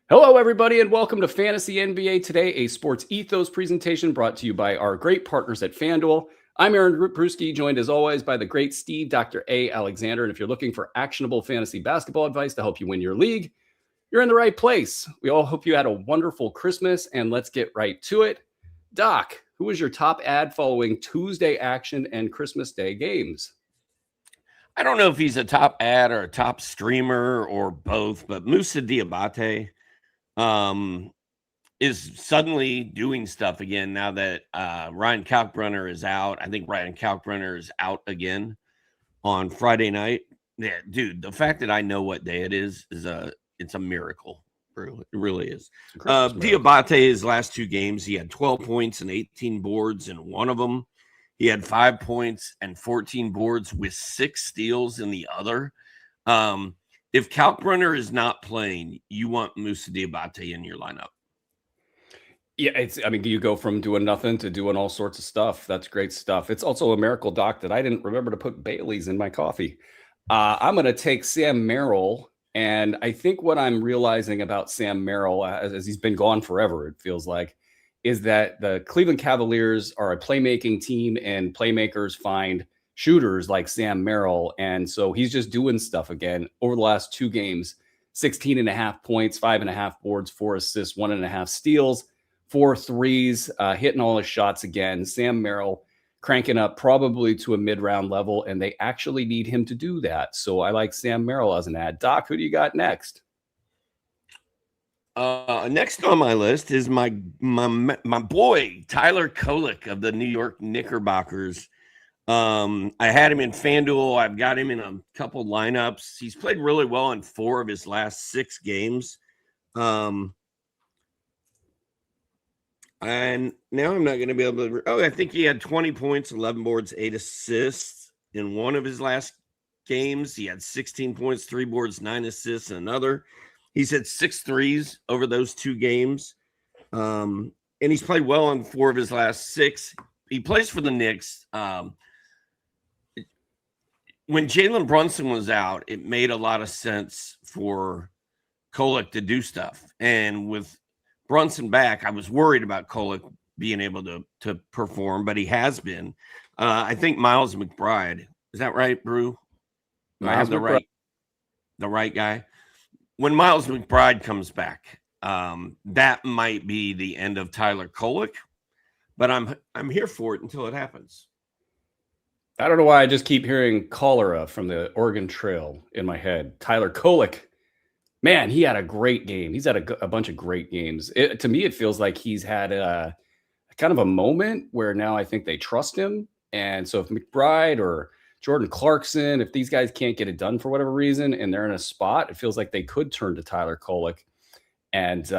Hello, everybody, and welcome to Fantasy NBA Today, a sports ethos presentation brought to you by our great partners at FanDuel. I'm Aaron Bruski, joined as always by the great Steve, Dr. A. Alexander. And if you're looking for actionable fantasy basketball advice to help you win your league, you're in the right place. We all hope you had a wonderful Christmas, and let's get right to it. Doc, who was your top ad following Tuesday action and Christmas Day games? I don't know if he's a top ad or a top streamer or both, but Moussa Diabate is suddenly doing stuff again now that Ryan Kalkbrenner is out. I think Ryan Kalkbrenner is out again on Friday night. Yeah, dude, the fact that I know what day it is it's a miracle. It really is. Diabate's last two games, he had 12 points and 18 boards in one of them. He had 5 points and 14 boards with 6 steals in the other. If Kalkbrenner is not playing, you want Moussa Diabate in your lineup. Yeah, you go from doing nothing to doing all sorts of stuff. That's great stuff. It's also a miracle, Doc, that I didn't remember to put Bailey's in my coffee. I'm going to take Sam Merrill, and I think what I'm realizing about Sam Merrill, as he's been gone forever, it feels like, is that the Cleveland Cavaliers are a playmaking team, and playmakers find shooters like Sam Merrill. And so he's just doing stuff again over the last 2 games, 16.5 points, 5.5 boards, 4 assists, 1.5 steals, 4 threes, hitting all his shots again. Sam Merrill cranking up probably to a mid-round level, and they actually need him to do that. So I like Sam Merrill as an ad. Doc, who do you got next? Next on my list is my boy, Tyler Kolek of the New York Knickerbockers. I had him in FanDuel. I've got him in a couple lineups. He's played really well in 4 of his last 6 games. And now I'm not going to be able to. I think he had 20 points, 11 boards, 8 assists in one of his last games. He had 16 points, 3 boards, 9 assists in another. He's had 6 threes over those 2 games. And he's played well in 4 of his last 6. He plays for the Knicks. When Jalen Brunson was out, it made a lot of sense for Kolek to do stuff. And with Brunson back, I was worried about Kolek being able to perform, but he has been. I think Miles McBride, is that right, Brew? I have the right guy. When Miles McBride comes back, that might be the end of Tyler Kolek, but I'm here for it until it happens. I don't know why I just keep hearing cholera from the Oregon Trail in my head. Tyler Kolek, man, he had a great game. He's had a bunch of great games. To me, it feels like he's had a kind of a moment where now I think they trust him. And so if McBride or Jordan Clarkson, if these guys can't get it done for whatever reason and they're in a spot, it feels like they could turn to Tyler Kolek. And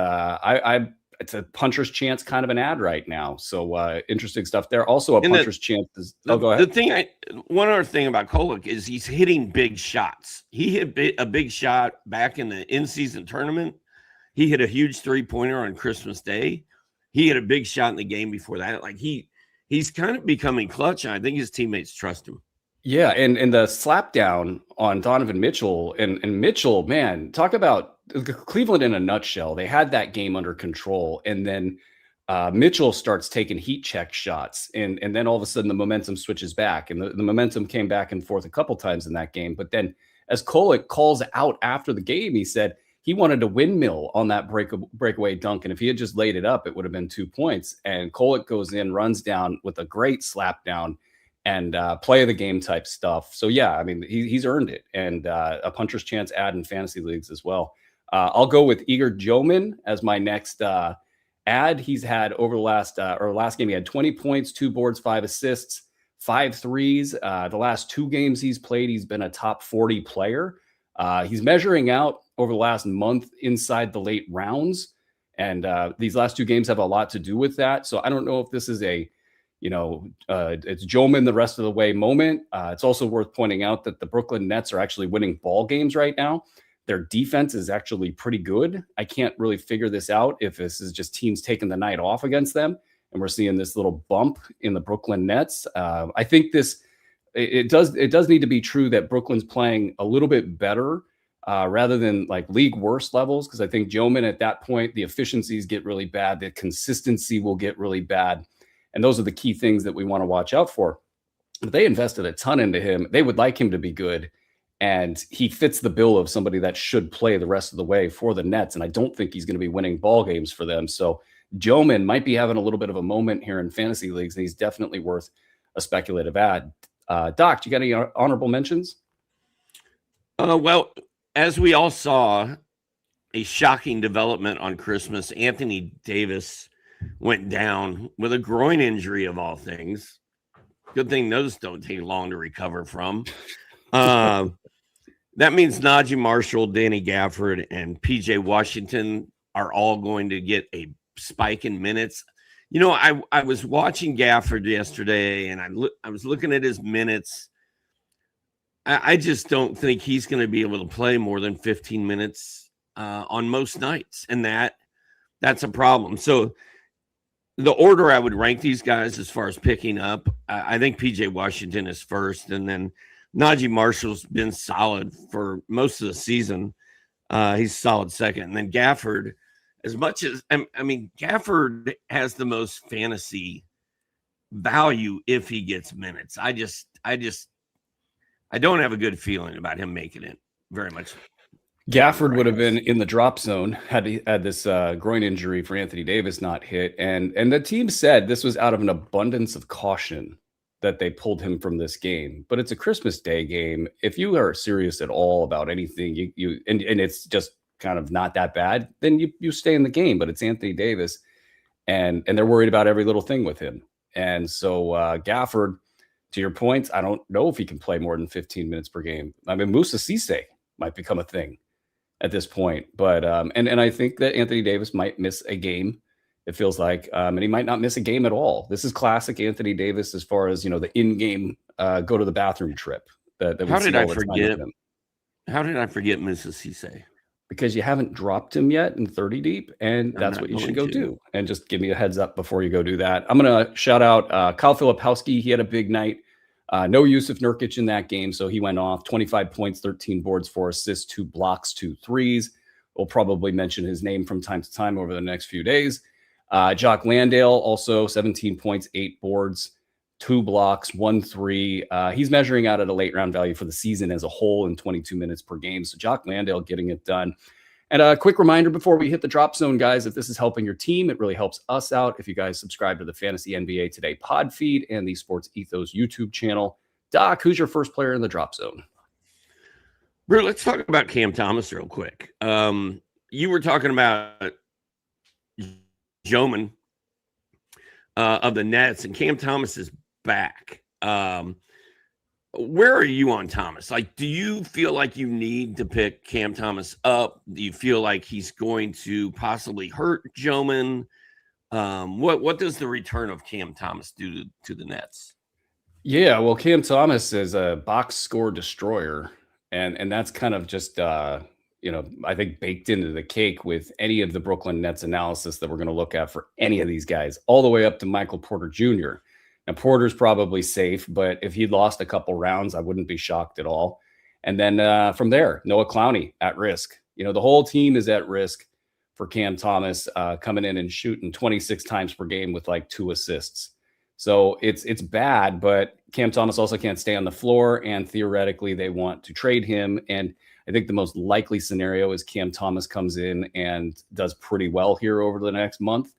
it's a puncher's chance kind of an ad right now. So interesting stuff there. Also a puncher's chance is go ahead. One other thing about Kolek is he's hitting big shots. He hit a big shot back in the in-season tournament. He hit a huge 3-pointer on Christmas Day. He hit a big shot in the game before that. Like he's kind of becoming clutch, and I think his teammates trust him. Yeah, and the slap down on Donovan Mitchell and Mitchell, man, talk about Cleveland in a nutshell. They had that game under control, and then Mitchell starts taking heat check shots, and then all of a sudden the momentum switches back, and the momentum came back and forth a couple times in that game. But then as Kolek calls out after the game, he said he wanted to windmill on that breakaway dunk, and if he had just laid it up, it would have been 2 points. And Kolek goes in, runs down with a great slap down, and play of the game type stuff. So yeah, I mean, he's earned it, and a puncher's chance ad in fantasy leagues as well. I'll go with Igor Joman as my next ad. He's had over the last game, he had 20 points, 2 boards, 5 assists, 5 threes. The last 2 games he's played, he's been a top 40 player. He's measuring out over the last month inside the late rounds, and these last 2 games have a lot to do with that. So I don't know if this is a it's Joman the rest of the way moment. It's also worth pointing out that the Brooklyn Nets are actually winning ball games right now. Their defense is actually pretty good. I can't really figure this out if this is just teams taking the night off against them, and we're seeing this little bump in the Brooklyn Nets. I think it does need to be true that Brooklyn's playing a little bit better rather than like league worst levels, because I think Joman at that point, the efficiencies get really bad, the consistency will get really bad. And those are the key things that we want to watch out for. But they invested a ton into him. They would like him to be good. And he fits the bill of somebody that should play the rest of the way for the Nets. And I don't think he's going to be winning ball games for them. So Joman might be having a little bit of a moment here in fantasy leagues, and he's definitely worth a speculative ad. Doc, you got any honorable mentions? Well, as we all saw, a shocking development on Christmas. Anthony Davis went down with a groin injury of all things. Good thing those don't take long to recover from. That means Najee Marshall, Danny Gafford, and PJ Washington are all going to get a spike in minutes. You know, I was watching Gafford yesterday, and I was looking at his minutes. I just don't think he's going to be able to play more than 15 minutes on most nights, and that's a problem. So the order I would rank these guys as far as picking up, I think PJ Washington is first, and then Najee Marshall's been solid for most of the season. He's solid second, and then Gafford. As much as I mean, Gafford has the most fantasy value if he gets minutes. I don't have a good feeling about him making it very much. Gafford would have been in the drop zone had he had this groin injury for Anthony Davis not hit. And the team said this was out of an abundance of caution that they pulled him from this game. But it's a Christmas Day game. If you are serious at all about anything, and it's just kind of not that bad, then you stay in the game. But it's Anthony Davis, and they're worried about every little thing with him. And so Gafford, to your point, I don't know if he can play more than 15 minutes per game. I mean, Musa Cisse might become a thing at this point. But and I think that Anthony Davis might miss a game. It feels like, and he might not miss a game at all. This is classic Anthony Davis as far as, you know, the in-game go to the bathroom trip. How did I forget? How did I forget Musa Cisse? Because you haven't dropped him yet in 30 deep, and that's what you should go do. And just give me a heads up before you go do that. I'm going to shout out Kyle Filipowski. He had a big night. No Yusuf Nurkic in that game, so he went off 25 points, 13 boards, 4 assists, 2 blocks, 2 threes. We'll probably mention his name from time to time over the next few days. Jock Landale, also 17 points, 8 boards, 2 blocks, 1 3. He's measuring out at a late round value for the season as a whole in 22 minutes per game. So Jock Landale getting it done. And a quick reminder before we hit the drop zone, guys, if this is helping your team, it really helps us out. If you guys subscribe to the Fantasy NBA Today pod feed and the Sports Ethos YouTube channel. Doc, who's your first player in the drop zone? Brew, let's talk about Cam Thomas real quick. You were talking about Joman of the Nets, and Cam Thomas is back. Where are you on Thomas? Like, do you feel like you need to pick Cam Thomas up? Do you feel like he's going to possibly hurt Joman? What does the return of Cam Thomas do to the Nets? Yeah, well, Cam Thomas is a box score destroyer, and that's kind of just I think baked into the cake with any of the Brooklyn Nets analysis that we're going to look at for any of these guys, all the way up to Michael Porter Jr. Now, Porter's probably safe, but if he lost a couple rounds, I wouldn't be shocked at all. And then from there, Noah Clowney at risk. You know, the whole team is at risk for Cam Thomas coming in and shooting 26 times per game with like 2 assists. So it's bad, but Cam Thomas also can't stay on the floor, and theoretically they want to trade him. And I think the most likely scenario is Cam Thomas comes in and does pretty well here over the next month,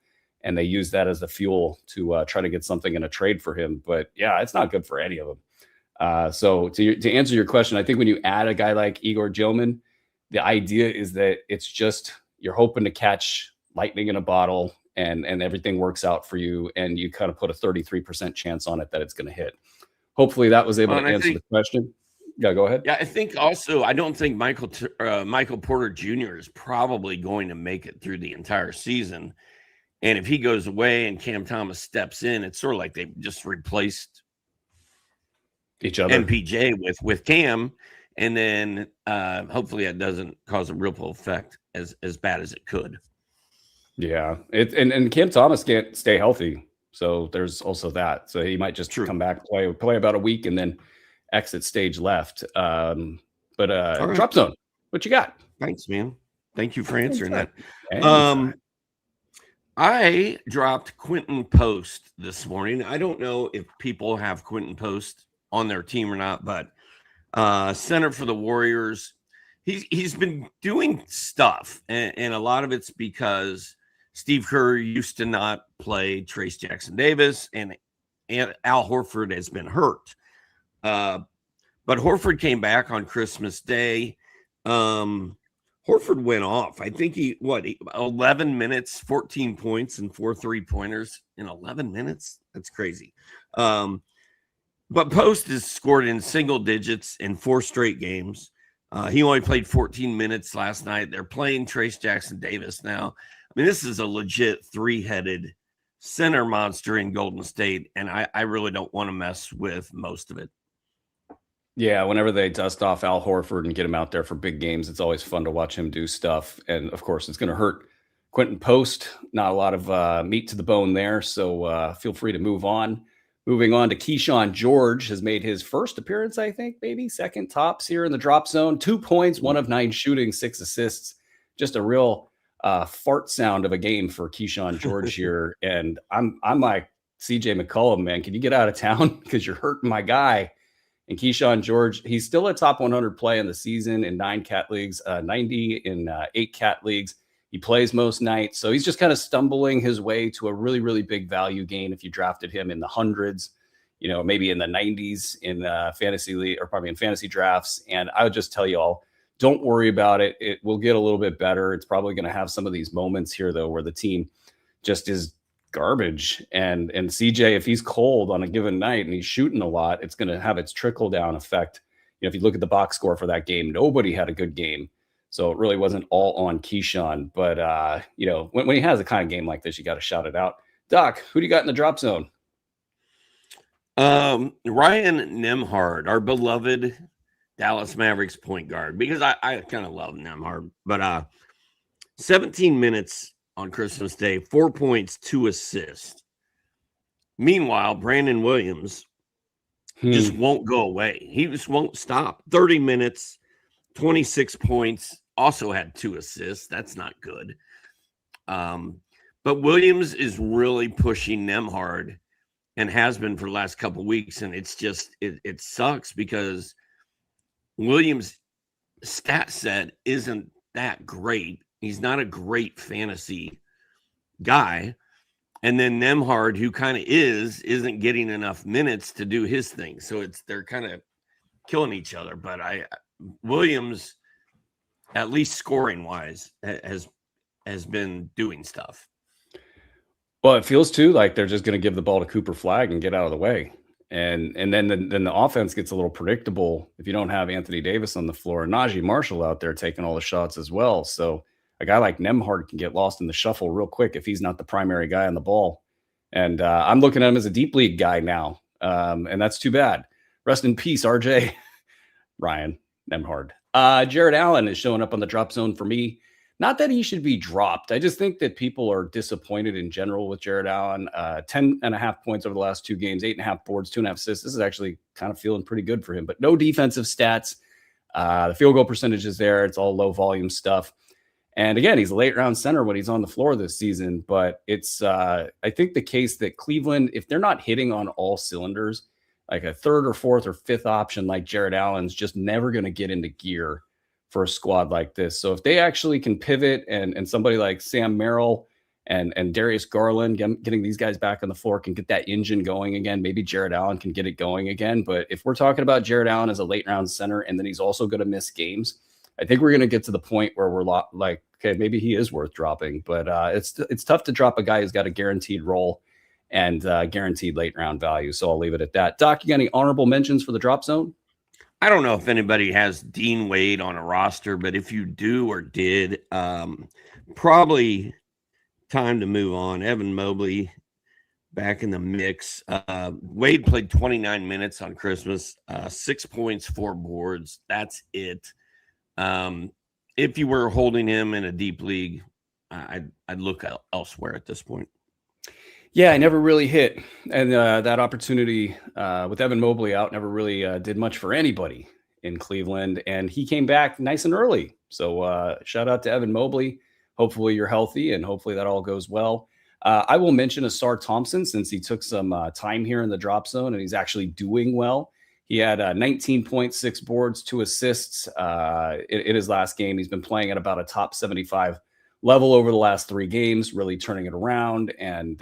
and they use that as the fuel to try to get something in a trade for him. But yeah, it's not good for any of them. So to answer your question, I think when you add a guy like Igor Joman, the idea is that it's just you're hoping to catch lightning in a bottle, and everything works out for you, and you kind of put a 33% chance on it that it's going to hit. Hopefully that was able to answer the question. Yeah, go ahead. Yeah, I think also I don't think Michael Porter Jr. is probably going to make it through the entire season. And if he goes away and Cam Thomas steps in, it's sort of like they just replaced each other, MPJ with Cam, and then hopefully it doesn't cause a ripple effect as bad as it could. Yeah, and Cam Thomas can't stay healthy, so there's also that. So he might just come back, play about a week, and then exit stage left. But right. Drop zone. What you got? Thanks, man. Thank you for answering that. Anytime. I dropped Quentin Post this morning. I don't know if people have Quentin Post on their team or not, but center for the Warriors, he's been doing stuff, and a lot of it's because Steve Kerr used to not play Trace Jackson Davis, and Al Horford has been hurt. But Horford came back on Christmas Day. Horford went off. I think 11 minutes, 14 points, and 4 3-pointers in 11 minutes. That's crazy. But Post has scored in single digits in 4 straight games. He only played 14 minutes last night. They're playing Trace Jackson Davis now. I mean, this is a legit 3-headed center monster in Golden State, and I really don't want to mess with most of it. Yeah, whenever they dust off Al Horford and get him out there for big games, it's always fun to watch him do stuff. And of course, it's going to hurt Quentin Post. Not a lot of meat to the bone there, so feel free to move on. Moving on to Keyshawn George, has made his first appearance, I think, maybe second tops here in the drop zone. 2 points, 1 of 9 shooting, 6 assists. Just a real fart sound of a game for Keyshawn George here. And I'm like CJ McCollum, man. Can you get out of town? Because you're hurting my guy. And Keyshawn George, he's still a top 100 play in the season in 9 cat leagues, 90 in 8 cat leagues. He plays most nights. So he's just kind of stumbling his way to a really, really big value gain if you drafted him in the hundreds, maybe in the 90s in fantasy league, or probably in fantasy drafts. And I would just tell you all, don't worry about it. It will get a little bit better. It's probably going to have some of these moments here, though, where the team just is garbage. And CJ, if he's cold on a given night and he's shooting a lot, it's going to have its trickle down effect. If you look at the box score for that game, nobody had a good game. So it really wasn't all on Keyshawn. But, when he has a kind of game like this, you got to shout it out. Doc, who do you got in the drop zone? Ryan Nembhard, our beloved Dallas Mavericks point guard, because I kind of love Nembhard. But 17 minutes on Christmas Day, 4 points, 2 assists. Meanwhile, Brandon Williams just won't go away. He just won't stop. 30 minutes, 26 points, also had 2 assists. That's not good. But Williams is really pushing Nembhard and has been for the last couple of weeks. And it's just, it sucks because Williams' stat set isn't that great. He's not a great fantasy guy. And then Nembhard, who kind of isn't getting enough minutes to do his thing. So they're kind of killing each other. But Williams, at least scoring wise, has been doing stuff. Well, it feels too like they're just going to give the ball to Cooper Flagg and get out of the way. And then the offense gets a little predictable if you don't have Anthony Davis on the floor and Najee Marshall out there taking all the shots as well. So a guy like Nembhard can get lost in the shuffle real quick if he's not the primary guy on the ball. And I'm looking at him as a deep league guy now. And that's too bad. Rest in peace, RJ. Ryan Nembhard. Jared Allen is showing up on the drop zone for me. Not that he should be dropped. I just think that people are disappointed in general with Jared Allen. 10.5 points over the last 2 games, 8.5 boards, 2.5 assists. This is actually kind of feeling pretty good for him, but no defensive stats. The field goal percentage is there. It's all low volume stuff. And again, he's a late round center when he's on the floor this season, but it's, I think the case that Cleveland, if they're not hitting on all cylinders, like a 3rd or 4th or 5th option, like Jared Allen's just never going to get into gear for a squad like this. So if they actually can pivot and somebody like Sam Merrill and Darius Garland, getting these guys back on the floor can get that engine going again, maybe Jared Allen can get it going again. But if we're talking about Jared Allen as a late round center, and then he's also going to miss games, I think we're going to get to the point where we're like, okay, maybe he is worth dropping, but it's tough to drop a guy who's got a guaranteed role and guaranteed late round value. So I'll leave it at that. Doc, you got any honorable mentions for the drop zone? I don't know if anybody has Dean Wade on a roster, but if you do or did, probably time to move on. Evan Mobley back in the mix. Wade played 29 minutes on Christmas, 6 points, 4 boards. That's it. If you were holding him in a deep league, I'd look elsewhere at this point. Yeah, I never really hit. And that opportunity with Evan Mobley out never really did much for anybody in Cleveland, and he came back nice and early. So shout out to Evan Mobley. Hopefully you're healthy, and hopefully that all goes well. I will mention Asar Thompson since he took some time here in the drop zone, and he's actually doing well. He had 19.6 boards, 2 assists in his last game. He's been playing at about a top 75 level over the last 3 games, really turning it around, and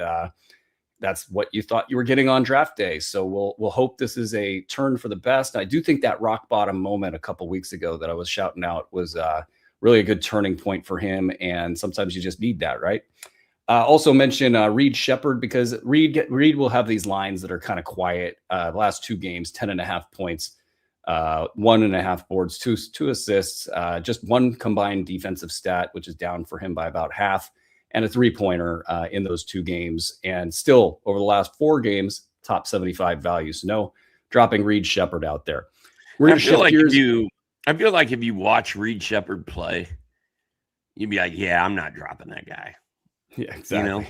that's what you thought you were getting on draft day. So we'll hope this is a turn for the best. I do think that rock bottom moment a couple weeks ago that I was shouting out was really a good turning point for him, and sometimes you just need that, right? Also mention Reed Shepherd, because Reed will have these lines that are kind of quiet. The last 2 games, 10.5 points, 1.5 boards, two assists, just 1 combined defensive stat, which is down for him by about half, and a 3-pointer in those 2 games. And still, over the last 4 games, top 75 values. So no dropping Reed Shepherd out there. We're going to shift gears. I feel like if you watch Reed Shepherd play, you'd be like, yeah, I'm not dropping that guy. Yeah, exactly.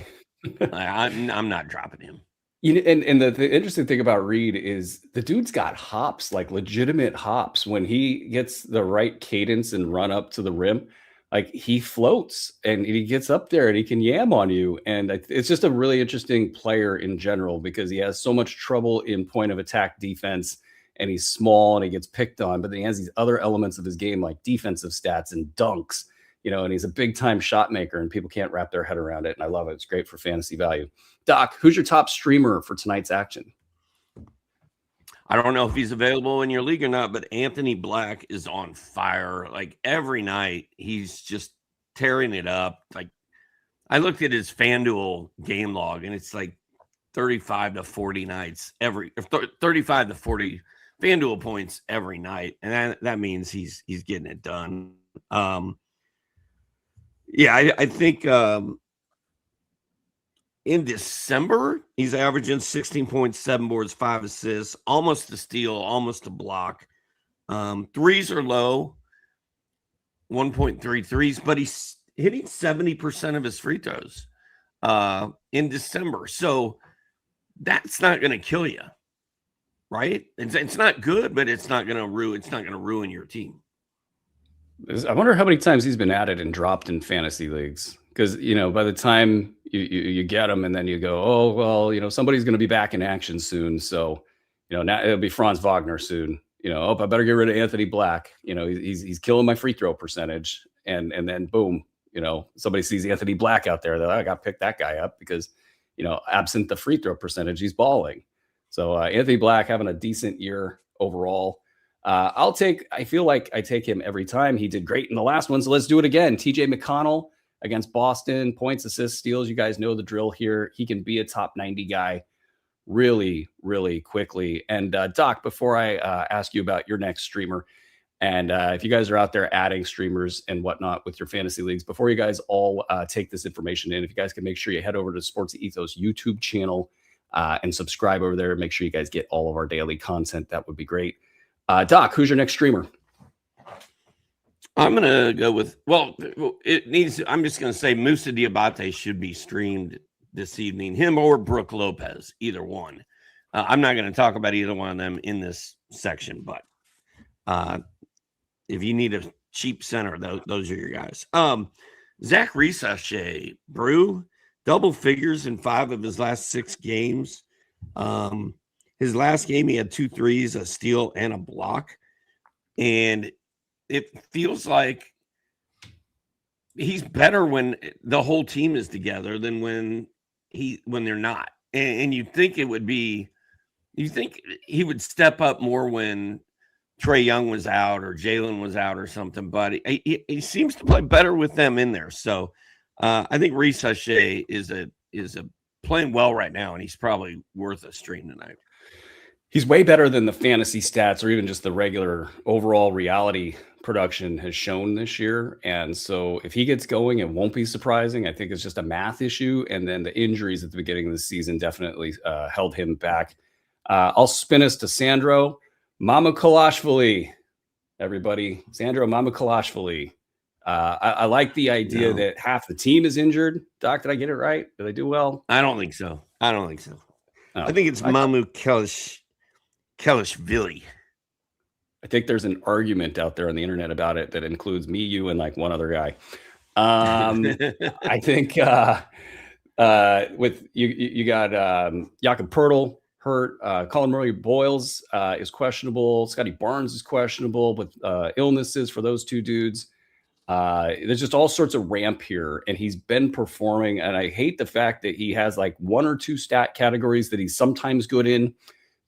I'm not dropping him. And the interesting thing about Reed is the dude's got hops, like legitimate hops. When he gets the right cadence and run up to the rim, like he floats and he gets up there and he can yam on you. And it's just a really interesting player in general because he has so much trouble in point of attack defense, and he's small and he gets picked on, but then he has these other elements of his game like defensive stats and dunks. And he's a big time shot maker, and people can't wrap their head around it. And I love it. It's great for fantasy value. Doc, who's your top streamer for tonight's action? I don't know if he's available in your league or not, but Anthony Black is on fire. Like every night, he's just tearing it up. Like I looked at his FanDuel game log, and it's like 35 to 40 nights 35 to 40 FanDuel points every night, and that means he's getting it done. Yeah, I think in December, he's averaging 16.7 boards, 5 assists, almost a steal, almost a block. Threes are low, 1.3 threes, but he's hitting 70% of his free throws in December. So that's not going to kill you, right? It's not good, but it's not going to ruin your team. I wonder how many times he's been added and dropped in fantasy leagues. Because, by the time you get him and then you go, oh, well, somebody's going to be back in action soon. So, now it'll be Franz Wagner soon. I better get rid of Anthony Black. He's killing my free throw percentage. And then boom, somebody sees Anthony Black out there. I got to pick that guy up because, absent the free throw percentage, he's balling. So Anthony Black having a decent year overall. I feel like I take him every time. He did great in the last one. So let's do it again. TJ McConnell against Boston, points, assists, steals. You guys know the drill here. He can be a top 90 guy really, really quickly. And Doc, before I ask you about your next streamer, and if you guys are out there adding streamers and whatnot with your fantasy leagues, before you guys all take this information in, if you guys can make sure you head over to Sports Ethos YouTube channel and subscribe over there. Make sure you guys get all of our daily content. That would be great. Doc, who's your next streamer? I'm going to go with, I'm just going to say Moussa Diabate should be streamed this evening. Him or Brooke Lopez, either one. I'm not going to talk about either one of them in this section, but if you need a cheap center, those are your guys. Zach Risachet, Brew, double figures in 5 of his last 6 games. His last game, he had 2 threes, a steal, and a block. And it feels like he's better when the whole team is together than when they're not. And you think he would step up more when Trae Young was out or Jalen was out or something, but he seems to play better with them in there. So I think Risachet is playing well right now, and he's probably worth a stream tonight. He's way better than the fantasy stats or even just the regular overall reality production has shown this year. And so if he gets going, it won't be surprising. I think it's just a math issue. And then the injuries at the beginning of the season definitely held him back. I'll spin us to Sandro Mamukelashvili, everybody. Sandro Mamukelashvili. I like the idea that half the team is injured. Doc, did I get it right? Did I do well? I don't think so. Oh, I think it's Mamukelashvili. I think there's an argument out there on the internet about it that includes me, you, and like one other guy. I think with you got Jakob Pertl hurt. Colin Murray Boyles is questionable. Scotty Barnes is questionable with illnesses for those two dudes. There's just all sorts of ramp here, and he's been performing. And I hate the fact that he has like one or two stat categories that he's sometimes good in,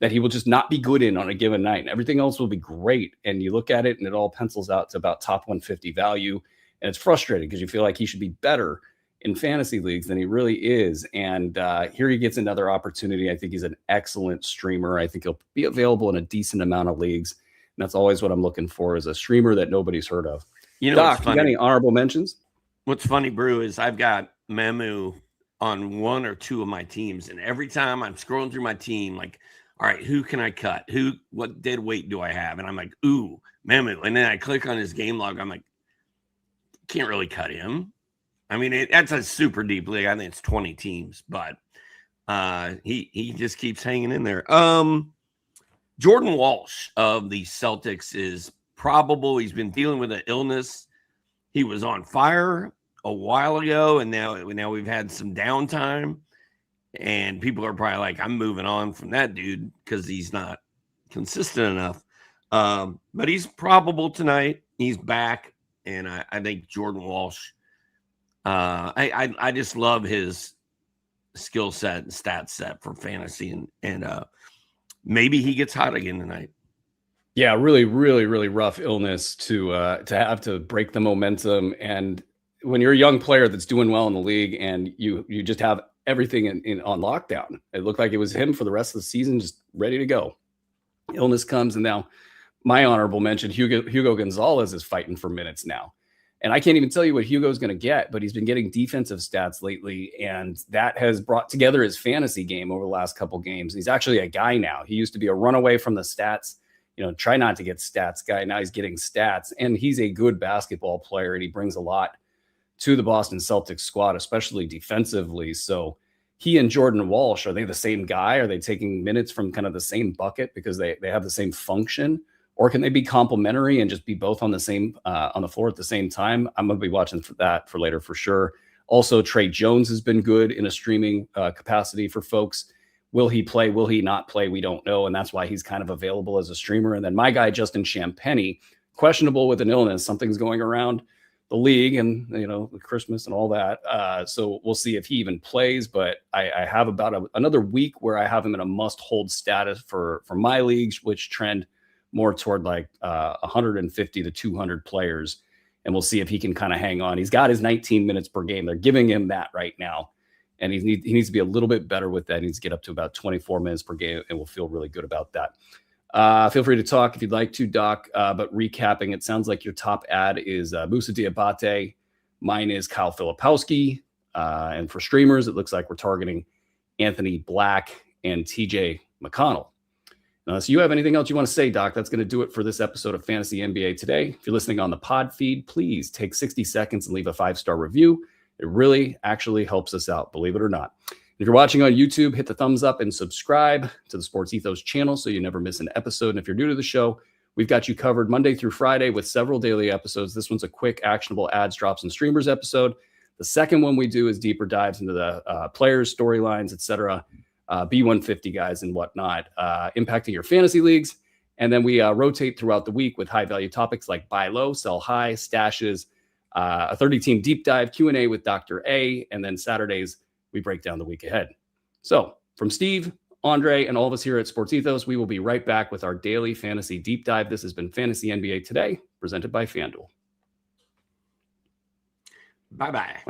that he will just not be good in on a given night. And everything else will be great. And you look at it and it all pencils out to about top 150 value. And it's frustrating because you feel like he should be better in fantasy leagues than he really is. And here he gets another opportunity. I think he's an excellent streamer. I think he'll be available in a decent amount of leagues. And that's always what I'm looking for, is a streamer that nobody's heard of. You know, Doc, you got any honorable mentions? What's funny, Brew, is I've got Memu on one or two of my teams. And every time I'm scrolling through my team, like, all right, who can I cut? What dead weight do I have? And I'm like, ooh, Memu. And then I click on his game log. I'm like, can't really cut him. I mean, that's a super deep league. I think it's 20 teams, but he just keeps hanging in there. Jordan Walsh of the Celtics is probable. He's been dealing with an illness. He was on fire a while ago, and now we've had some downtime. And people are probably like, I'm moving on from that dude because he's not consistent enough. But he's probable tonight. He's back, and I think Jordan Walsh. I just love his skill set and stat set for fantasy, and maybe he gets hot again tonight. Yeah, really, really, really rough illness to have to break the momentum. And when you're a young player that's doing well in the league, and you just have everything on lockdown, it looked like it was him for the rest of the season, just ready to go. Illness comes, and now my honorable mention, Hugo Gonzalez is fighting for minutes now. And I can't even tell you what Hugo's going to get, but he's been getting defensive stats lately, and that has brought together his fantasy game over the last couple games. He's actually a guy now. He used to be a runaway from the stats, try not to get stats guy. Now he's getting stats, and he's a good basketball player, and he brings a lot to the Boston Celtics squad, especially defensively. So he and Jordan Walsh, are they the same guy? Are they taking minutes from kind of the same bucket because they have the same function? Or can they be complementary and just be both on the same on the floor at the same time? I'm going to be watching for that for later for sure. Also, Trey Jones has been good in a streaming capacity for folks. Will he play? Will he not play? We don't know, and that's why he's kind of available as a streamer. And then my guy, Justin Champagny, questionable with an illness. Something's going around the league, and Christmas and all that. So we'll see if he even plays. But I have about another week where I have him in a must-hold status for my leagues, which trend more toward like 150 to 200 players. And we'll see if he can kind of hang on. He's got his 19 minutes per game. They're giving him that right now. And he needs to be a little bit better with that. He needs to get up to about 24 minutes per game, and we'll feel really good about that. Feel free to talk if you'd like to, Doc. But recapping, it sounds like your top ad is Moussa Diabate. Mine is Kyle Filipowski. And for streamers, it looks like we're targeting Anthony Black and TJ McConnell. Unless you have anything else you want to say, Doc, that's going to do it for this episode of Fantasy NBA Today. If you're listening on the pod feed, please take 60 seconds and leave a 5-star review. It really actually helps us out, believe it or not. If you're watching on YouTube, hit the thumbs up and subscribe to the Sports Ethos channel so you never miss an episode. And if you're new to the show, we've got you covered Monday through Friday with several daily episodes. This one's a quick, actionable ads, drops, and streamers episode. The second one we do is deeper dives into the players, storylines, etc., B150 guys and whatnot, impacting your fantasy leagues. And then we rotate throughout the week with high-value topics like buy low, sell high, stashes, a 30-team deep dive, Q&A with Dr. A, and then Saturdays, we break down the week ahead. So from Steve, Andre, and all of us here at Sports Ethos, we will be right back with our daily fantasy deep dive. This has been Fantasy NBA Today, presented by FanDuel. Bye-bye.